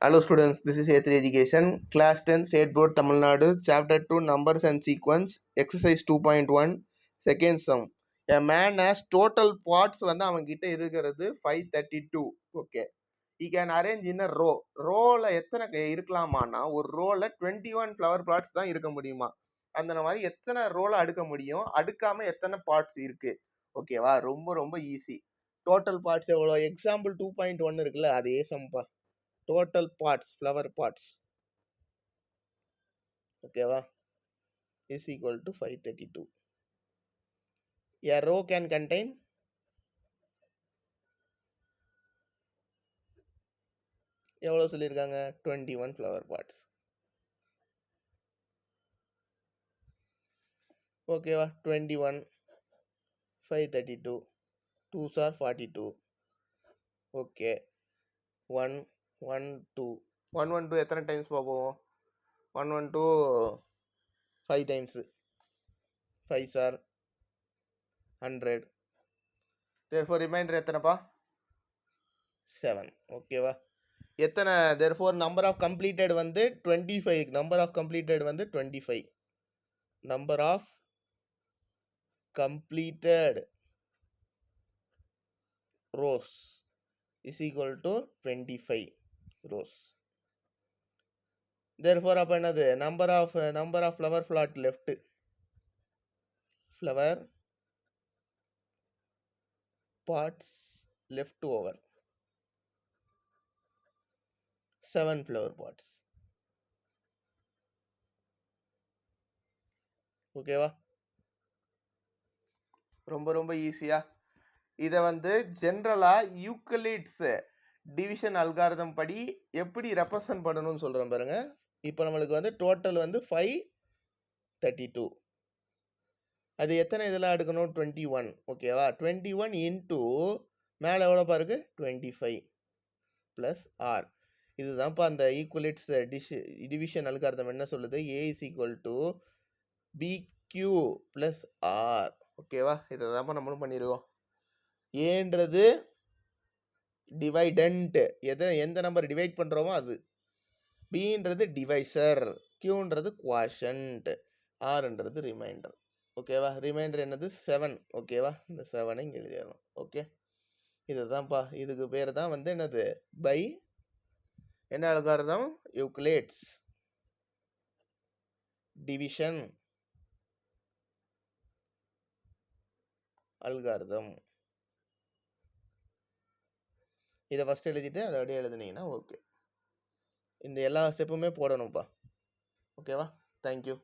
Hello students, this is A3 Education, Class 10 State Board Tamil Nadu, Chapter 2 Numbers and Sequence, Exercise 2.1, Second sum. A man has total parts வந்து அவன்கிட்ட இருக்கிறது 532. Okay, he can arrange in a row. ரோல எத்தனை இருக்கலாமான்னா ஒரு ரோல 21 flower plots தான் இருக்க முடியுமா. அந்த மாதிரி எத்தனை ரோல அடுக்க முடியும், அடுக்காம எத்தனை பார்ட்ஸ் இருக்கு. ஓகேவா, ரொம்ப ரொம்ப ஈஸி. டோட்டல் பார்ட்ஸ் எவ்வளோ, எக்ஸாம்பிள் 2.1 இருக்குல்ல, அதே சம்பா. Total parts, flower parts, okay va, is equal to 532. A row can contain எவ்வளோ சொல்லியிருக்காங்க, 21 flower parts. ஓகேவா, 21 532 2s are 42. ஓகே, 1 1 2 1 1 2 எத்தனை டைம்ஸ் போவோம், 1 1 2 5 times, 5s are 100. therefore remainder எத்தனைப்பா, 7. ஓகேவா, எத்தனை, therefore number of completed வந்து 25, number of completed வந்து 25, number of completed rows is equal to 25 rows. therefore அப்ப என்னது, number of flower plot left, flower pots left over 7 flower pots. ஓகேவா, ரொம்ப ரொம்ப ஈஸியா. இதை வந்து ஜென்ரலா யூக்ளிட்ஸ் டிவிஷன் அல்காரிதம் படி எப்படி ரெப்ரசன்ட் பண்ணணும்னு சொல்றேன் பாருங்க. இப்போ நம்மளுக்கு வந்து டோட்டல் வந்து 532, அது எத்தனை இதெல்லாம் எடுக்கணும், 21. ஓகேவா, 21 இன்டூ மேலே எவ்வளோ பாருங்க, 25 ப்ளஸ் ஆர். இதுதான்ப்பா அந்த ஈக்குவலிட்ஸ் டிவிஷன் அல்காரிதம் என்ன சொல்லுது, A is equal to BQ plus R. ஓகேவா, இதை தான்ப்பா நம்மளும் பண்ணியிருக்கோம். ஏன்றது டிவைடன்ட், எந்த நம்பர் டிவைட் பண்ணுறோமோ அது. பின்றது டிவைசர், கியூன்றது குவாஷன்ட், ஆர்ன்றது ரிமைண்டர். ஓகேவா, ரிமைண்டர் என்னது 7. ஓகேவா, இந்த 7 இங்கே எழுதிடணும். ஓகே, இதுதான்ப்பா, இதுக்கு பேர் தான் வந்து என்னது, பை என்ன அல்காரிதம், யூக்ளிட்ஸ் டிவிஷன் அல்காரிதம். இதை ஃபர்ஸ்ட் எழுதிட்டு அதை அப்படியே எழுதுனீங்கன்னா ஓகே. இந்த எல்லா ஸ்டெப்புமே போடணும்ப்பா. ஓகேவா, தேங்க்யூ.